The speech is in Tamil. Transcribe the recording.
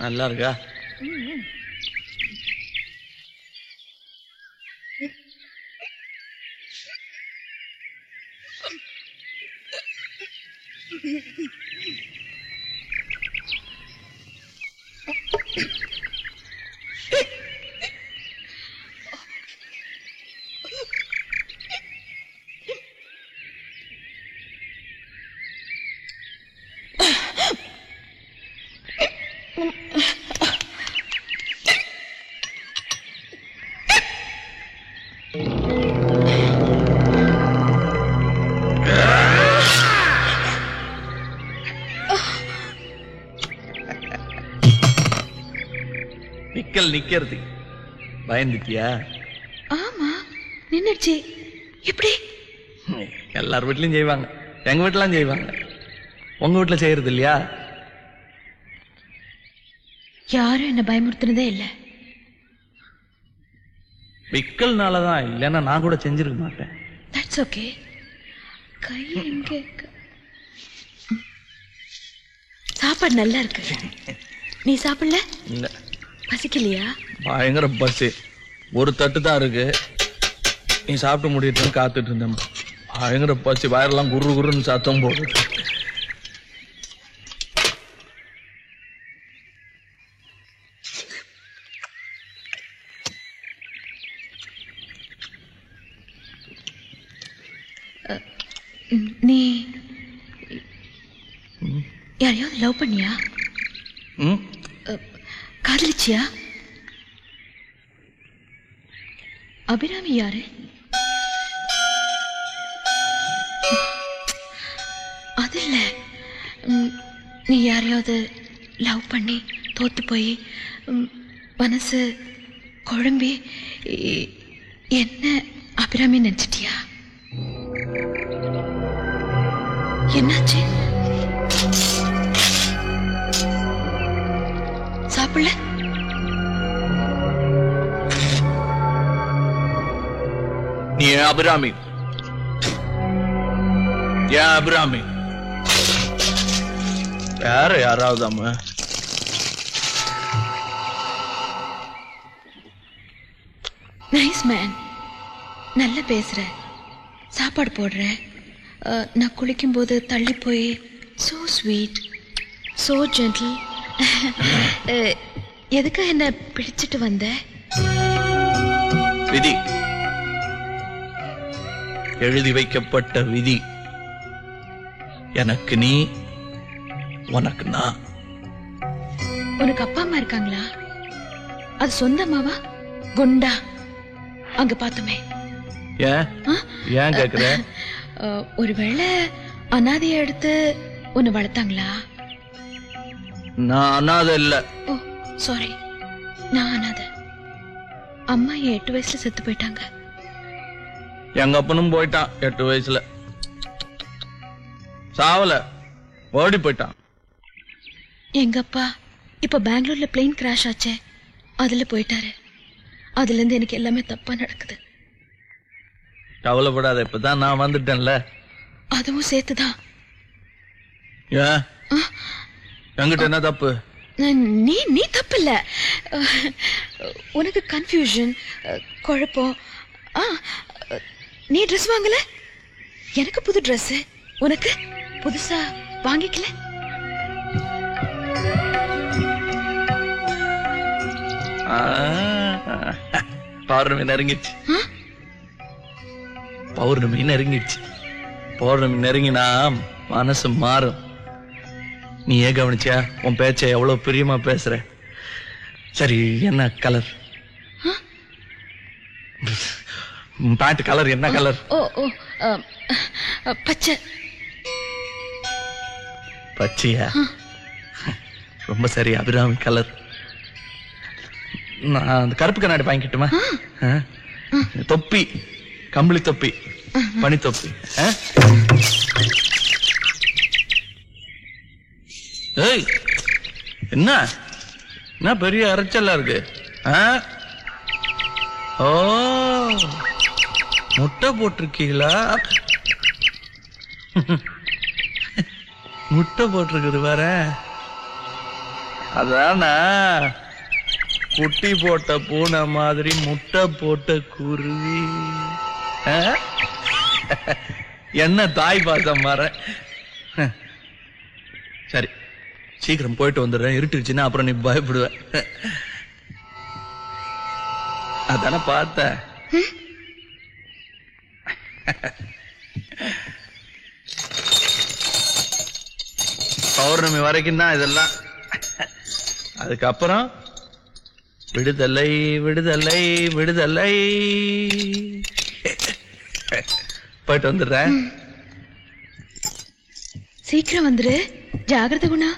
நல்லா இருக்கா? விக்கல் நிக்கிறது பயந்துட்டியா? ஆமா நின்னுச்சு. எப்படி? எல்லார் வீட்லயும் செய்வாங்க, எங்க வீட்டுலாம் செய்வாங்க. உங்க வீட்டுல செய்யறது இல்லையா? யாரும் என்ன பயமுறுத்தினதே இல்ல. விக்கல்னாலதான், இல்லைன்னா நான் கூட செஞ்சிருக்க மாட்டேன். That's okay. கை எங்க? சாப்பாடு நல்லா இருக்கு. நீ சாப்பிடல? இல்ல. பசிக்கலையா? பயங்கர பசி. ஒரு தட்டு தான் இருக்கு. நீ சாப்பிட்டு முடியட்டுன்னு காத்துட்டு இருந்தேன். பயங்கர பசி, வயரெல்லாம் குரு குருன்னு சத்தம் போடுது. நீ யாரையாவது லவ் பண்ணியா? காதலிச்சியா? அபிராமி யாரு? அது இல்ல, நீ யாரையாவது லவ் பண்ணி தோத்து போய் மனசு குழம்பி என்ன அபிராமி நினைச்சிட்டியா? என்னாச்சு? சாப்பிடல? நீ அபிராமி? ஏன் அபிராமி? யார யாராவது அம்மா? Nice man. நல்லா பேசுற, சாப்பாடு போடுற. நான் குளிக்கும் போது தள்ளி போய் சோ ஸ்வீட், சோ ஜென்டில். எதுக்கு என்ன பிடிச்சிட்டு வந்த? விதி, எழுதி வைக்கப்பட்ட விதி. எனக்கு நீ, உனக்கு நான். உனக்கு அப்பா அம்மா இருக்காங்களா? அது சொந்தமாவா? குண்டா அங்க பார்த்தோமே. ஏன் கேக்குற? ஒருவேளை அனாதைய எடுத்து உன்னை வளர்த்தாங்களா? நான் அனாதை இல்ல. ஓ சாரி, நான் அனாதை. அம்மா 8 வயசுல செத்து போயிட்டாங்க. எங்க அப்பனும் போயிட்டான் 8 வயசுல. சாவல, ஓடி போயிட்டான். எங்க அப்பா இப்ப பெங்களூர்ல பிளேன் கிராஷ் ஆச்சே, அதுல போயிட்டாரு. அதுல இருந்து எனக்கு எல்லாமே தப்பா நடக்குது. கவலைப்படாத, இப்பதான் நான் வந்துட்டேன்ல. அதுவும் சேர்த்துதான். ஏன் என்கிட்ட என்ன தப்பு? நீ தப்பு இல்ல. உனக்கு கன்ஃபியூஷன், குழப்பம். நீ ட்ரெஸ் வாங்கல, எனக்கு புது ட்ரெஸ். உனக்கு புதுசா வாங்கிக்கல. பௌர்ணமி நெருங்கிடுச்சு. பௌர்ணமி நெருங்கிடுச்சு. பௌர்ணமி நெருங்கினா மனசு மாறும். நீ ஏன் கவனிச்சியா? உன் பேச்ச எவ்வளவு பிரியமா பேசுற. சரி, என்ன கலர்? பேண்ட் கலர் என்ன கலர்? ஓ ஓ பச்சை. பச்சையா? ரொம்ப சரி, அபிராமி கலர். நான் அந்த கருப்பு கண்ணாடி வாங்கிட்டுமா? தொப்பி, கம்பளி தொப்பி, பனி தொப்பி. ஏய், என்ன என்ன பெரிய அரைச்சலா இருக்கு? ஓ, முட்டை போட்டிருக்கீங்களா? முட்டை போட்டிருக்குது வேற. அதானா குட்டி போட்ட பூனை மாதிரி முட்டை போட்ட குருவி. என்ன தாய் பாசம் வர. சரி, சீக்கிரம் போயிட்டு வந்துடுறேன். இருட்டுச்சுன்னா அப்புறம் நீ பயப்படுவ. அதான பார்த்த. பௌர்ணமி வரைக்கும் தான் இதெல்லாம். அதுக்கப்புறம் விடுதலை விடுதலை விடுதலை. போயிட்டு வந்துடுறேன். சீக்கிரம் வந்துரு. ஜாகிரதை குணா.